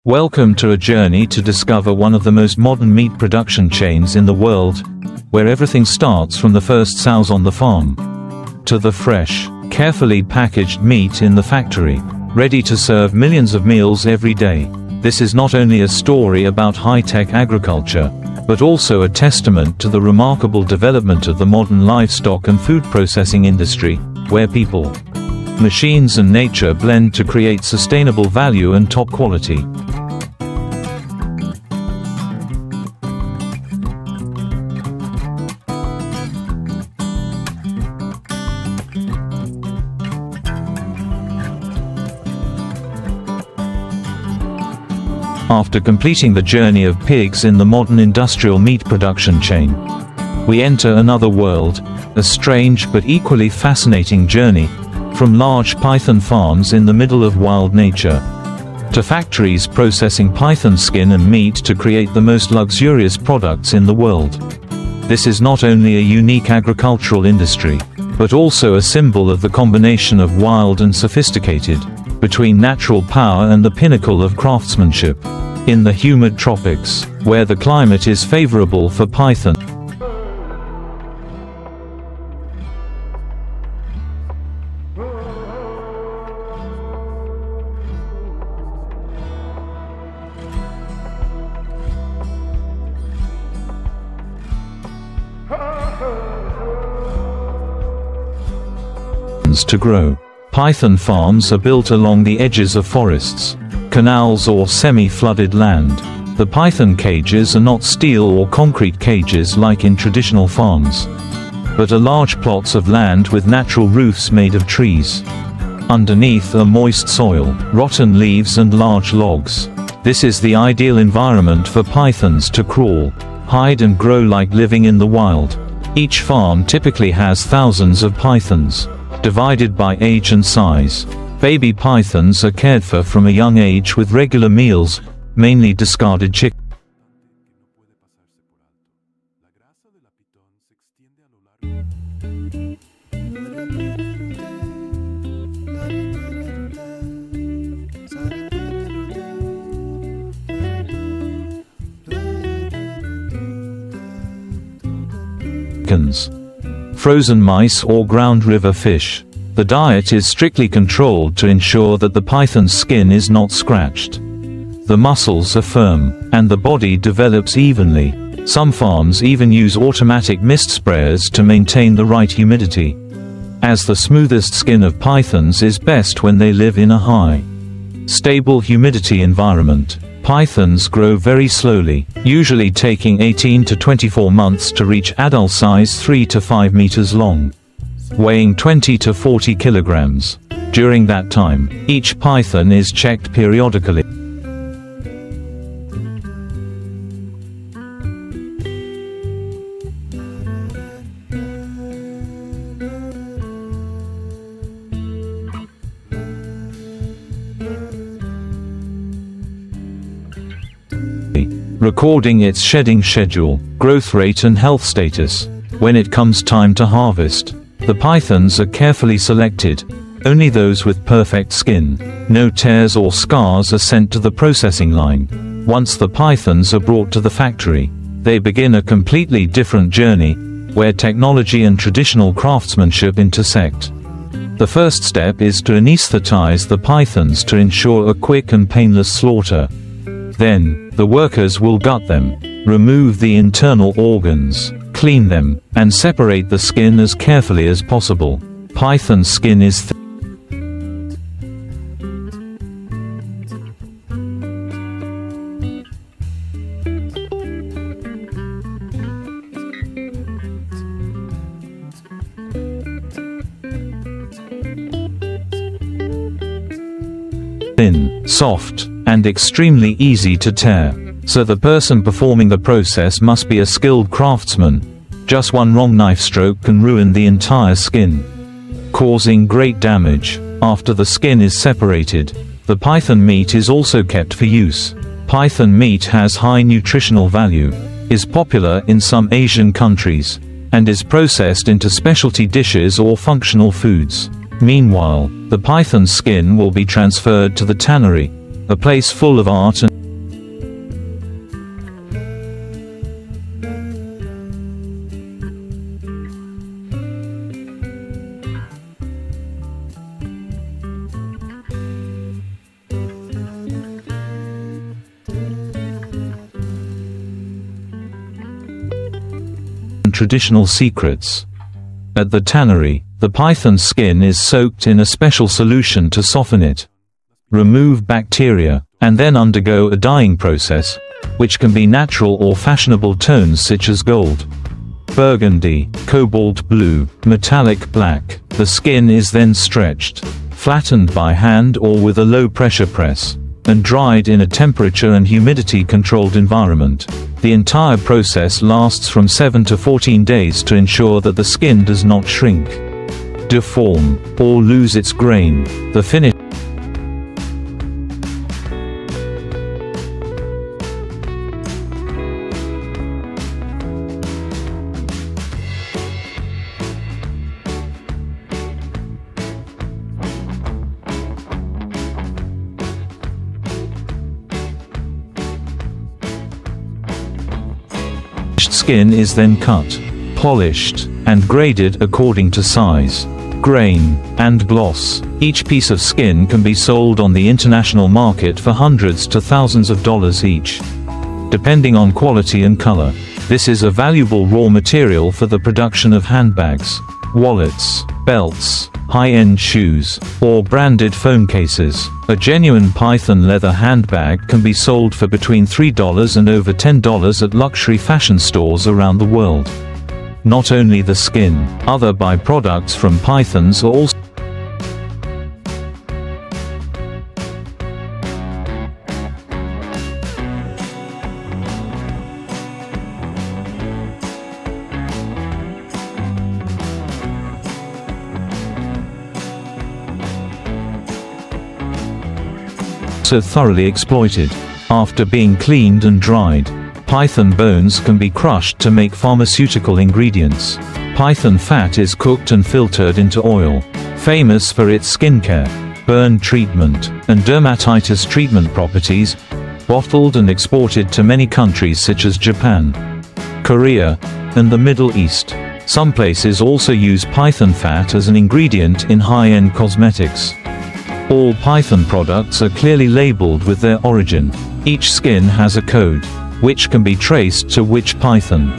Welcome to a journey to discover one of the most modern meat production chains in the world, where everything starts from the first sows on the farm to the fresh, carefully packaged meat in the factory, ready to serve millions of meals every day. This is not only a story about high-tech agriculture, but also a testament to the remarkable development of the modern livestock and food processing industry, where people, machines and nature blend to create sustainable value and top quality. After completing the journey of pigs in the modern industrial meat production chain, we enter another world, a strange but equally fascinating journey, from large python farms in the middle of wild nature, to factories processing python skin and meat to create the most luxurious products in the world. This is not only a unique agricultural industry, but also a symbol of the combination of wild and sophisticated, between natural power and the pinnacle of craftsmanship. In the humid tropics, where the climate is favorable for python, to grow. Python farms are built along the edges of forests, canals or semi-flooded land. The python cages are not steel or concrete cages like in traditional farms, but are large plots of land with natural roofs made of trees. Underneath are moist soil, rotten leaves and large logs. This is the ideal environment for pythons to crawl, hide and grow like living in the wild. Each farm typically has thousands of pythons, divided by age and size. Baby pythons are cared for from a young age with regular meals, mainly discarded chicken. Frozen mice or ground river fish. The diet is strictly controlled to ensure that the python's skin is not scratched. The muscles are firm, and the body develops evenly. Some farms even use automatic mist sprayers to maintain the right humidity, as the smoothest skin of pythons is best when they live in a high, stable humidity environment. Pythons grow very slowly, usually taking 18 to 24 months to reach adult size 3 to 5 meters long, weighing 20 to 40 kilograms. During that time, each python is checked periodically. Recording its shedding schedule, growth rate and health status. When it comes time to harvest, the pythons are carefully selected. Only those with perfect skin, no tears or scars are sent to the processing line. Once the pythons are brought to the factory, they begin a completely different journey, where technology and traditional craftsmanship intersect. The first step is to anesthetize the pythons to ensure a quick and painless slaughter. Then, the workers will gut them, remove the internal organs, clean them, and separate the skin as carefully as possible. Python skin is thin, soft, and extremely easy to tear. So the person performing the process must be a skilled craftsman. Just one wrong knife stroke can ruin the entire skin, causing great damage. After the skin is separated, the python meat is also kept for use. Python meat has high nutritional value, is popular in some Asian countries, and is processed into specialty dishes or functional foods. Meanwhile, the python skin will be transferred to the tannery, a place full of art and traditional secrets. At the tannery, the python's skin is soaked in a special solution to soften it, remove bacteria, and then undergo a dyeing process, which can be natural or fashionable tones such as gold, burgundy, cobalt blue, metallic black. The skin is then stretched, flattened by hand or with a low-pressure press, and dried in a temperature and humidity-controlled environment. The entire process lasts from 7 to 14 days to ensure that the skin does not shrink, deform, or lose its grain. The finished skin is then cut, polished, and graded according to size, grain, and gloss. Each piece of skin can be sold on the international market for hundreds to thousands of dollars each, depending on quality and color. This is a valuable raw material for the production of handbags, wallets, belts, high-end shoes, or branded phone cases. A genuine python leather handbag can be sold for between $3 and over $10 at luxury fashion stores around the world. Not only the skin, other byproducts from pythons are also thoroughly exploited. After being cleaned and dried, python bones can be crushed to make pharmaceutical ingredients. Python fat is cooked and filtered into oil, famous for its skincare, burn treatment, and dermatitis treatment properties, bottled and exported to many countries such as Japan, Korea, and the Middle East. Some places also use python fat as an ingredient in high-end cosmetics. All python products are clearly labeled with their origin. Each skin has a code, which can be traced to which python.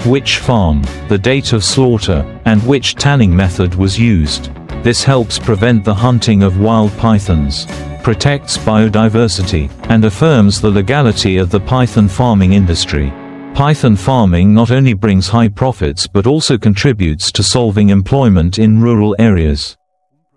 Which farm, the date of slaughter, and which tanning method was used. This helps prevent the hunting of wild pythons, protects biodiversity, and affirms the legality of the python farming industry. Python farming not only brings high profits but also contributes to solving employment in rural areas,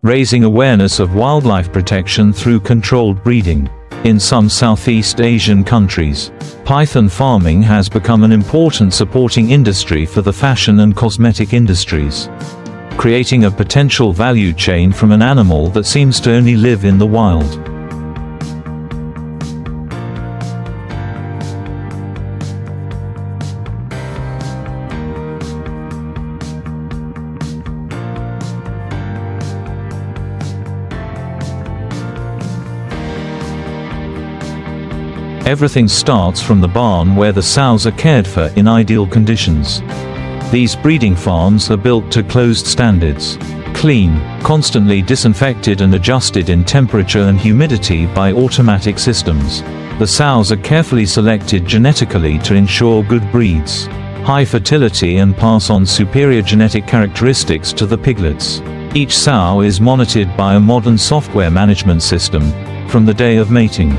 raising awareness of wildlife protection through controlled breeding. In some Southeast Asian countries, python farming has become an important supporting industry for the fashion and cosmetic industries, creating a potential value chain from an animal that seems to only live in the wild. Everything starts from the barn where the sows are cared for in ideal conditions. These breeding farms are built to closed standards, clean, constantly disinfected and adjusted in temperature and humidity by automatic systems. The sows are carefully selected genetically to ensure good breeds, high fertility and pass on superior genetic characteristics to the piglets. Each sow is monitored by a modern software management system from the day of mating.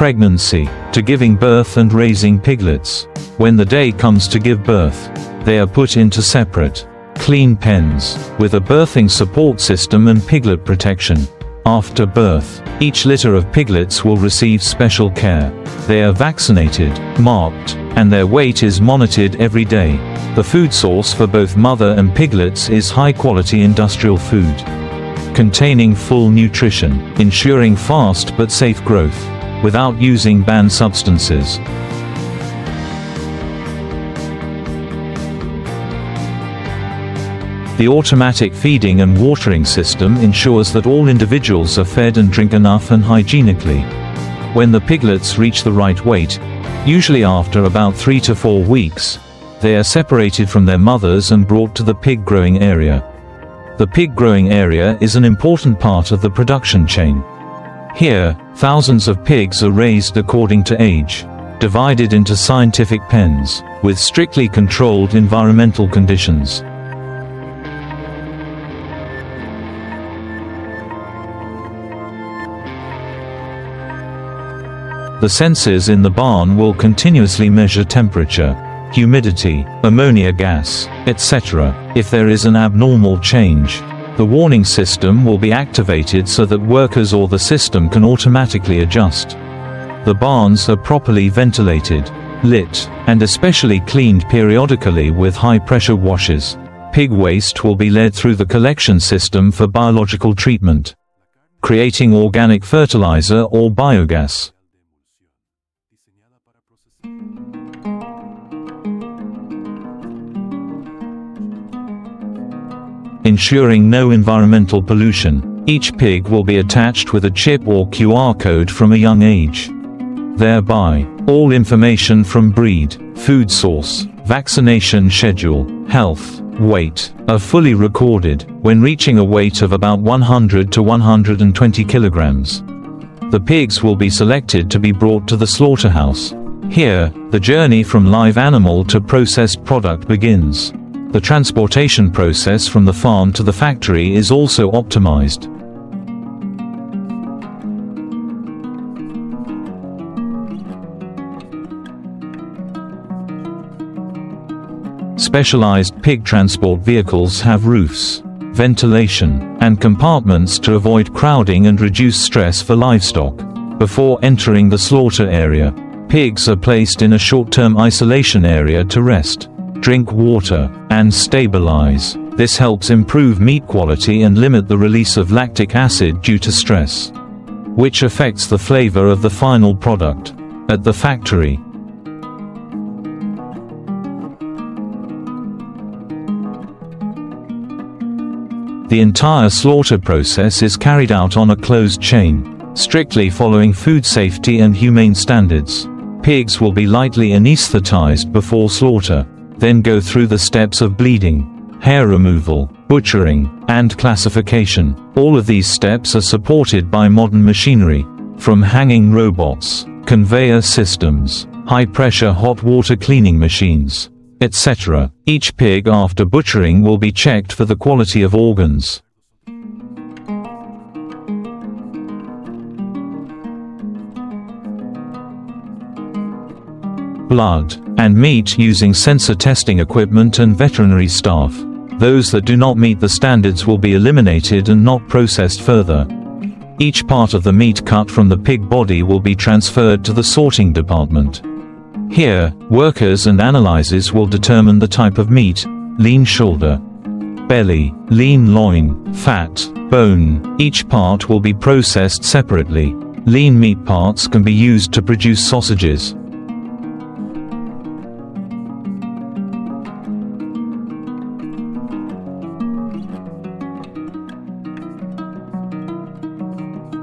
Pregnancy, to giving birth and raising piglets. When the day comes to give birth, they are put into separate, clean pens, with a birthing support system and piglet protection. After birth, each litter of piglets will receive special care. They are vaccinated, marked, and their weight is monitored every day. The food source for both mother and piglets is high-quality industrial food, containing full nutrition, ensuring fast but safe growth, without using banned substances. The automatic feeding and watering system ensures that all individuals are fed and drink enough and hygienically. When the piglets reach the right weight, usually after about 3 to 4 weeks, they are separated from their mothers and brought to the pig growing area. The pig growing area is an important part of the production chain. Here, thousands of pigs are raised according to age, divided into scientific pens, with strictly controlled environmental conditions. The sensors in the barn will continuously measure temperature, humidity, ammonia gas, etc. If there is an abnormal change, the warning system will be activated so that workers or the system can automatically adjust. The barns are properly ventilated, lit, and especially cleaned periodically with high-pressure washers. Pig waste will be led through the collection system for biological treatment, creating organic fertilizer or biogas. Ensuring no environmental pollution, each pig will be attached with a chip or QR code from a young age. Thereby, all information from breed, food source, vaccination schedule, health, weight, are fully recorded, when reaching a weight of about 100 to 120 kilograms. The pigs will be selected to be brought to the slaughterhouse. Here, the journey from live animal to processed product begins. The transportation process from the farm to the factory is also optimized. Specialized pig transport vehicles have roofs, ventilation, and compartments to avoid crowding and reduce stress for livestock. Before entering the slaughter area, pigs are placed in a short-term isolation area to rest, drink water, and stabilize. This helps improve meat quality and limit the release of lactic acid due to stress, which affects the flavor of the final product. At the factory, the entire slaughter process is carried out on a closed chain, strictly following food safety and humane standards. Pigs will be lightly anesthetized before slaughter, then go through the steps of bleeding, hair removal, butchering, and classification. All of these steps are supported by modern machinery, from hanging robots, conveyor systems, high-pressure hot water cleaning machines, etc. Each pig after butchering will be checked for the quality of organs. Blood, and meat using sensor testing equipment and veterinary staff. Those that do not meet the standards will be eliminated and not processed further. Each part of the meat cut from the pig body will be transferred to the sorting department. Here, workers and analyzers will determine the type of meat: lean shoulder, belly, lean loin, fat, bone. Each part will be processed separately. Lean meat parts can be used to produce sausages.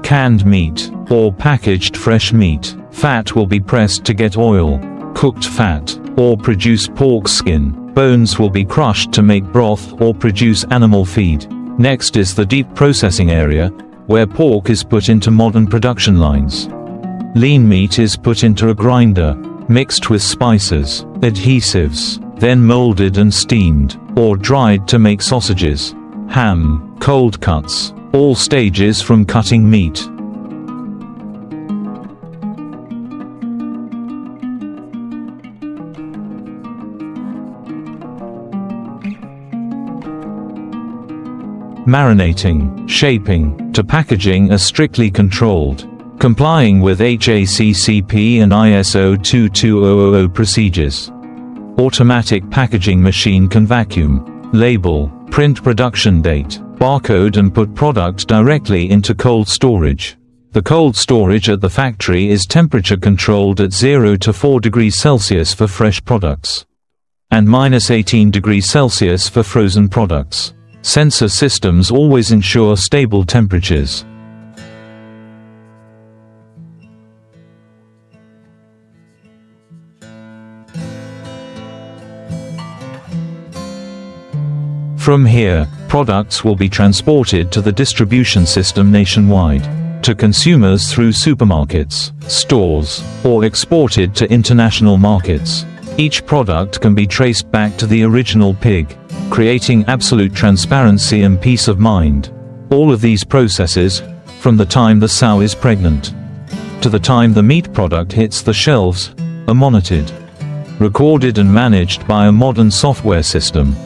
Canned meat, or packaged fresh meat. Fat will be pressed to get oil. Cooked fat, or produce pork skin. Bones will be crushed to make broth or produce animal feed. Next is the deep processing area, where pork is put into modern production lines. Lean meat is put into a grinder, mixed with spices, adhesives, then molded and steamed, or dried to make sausages. Ham, cold cuts, all stages from cutting meat. Marinating, shaping, to packaging are strictly controlled, complying with HACCP and ISO 22000 procedures. Automatic packaging machine can vacuum, label, print production date, barcode and put product directly into cold storage. The cold storage at the factory is temperature controlled at 0 to 4 degrees Celsius for fresh products, and -18 degrees Celsius for frozen products. Sensor systems always ensure stable temperatures. From here, products will be transported to the distribution system nationwide, to consumers through supermarkets, stores, or exported to international markets. Each product can be traced back to the original pig, creating absolute transparency and peace of mind. All of these processes, from the time the sow is pregnant to the time the meat product hits the shelves, are monitored, recorded and managed by a modern software system.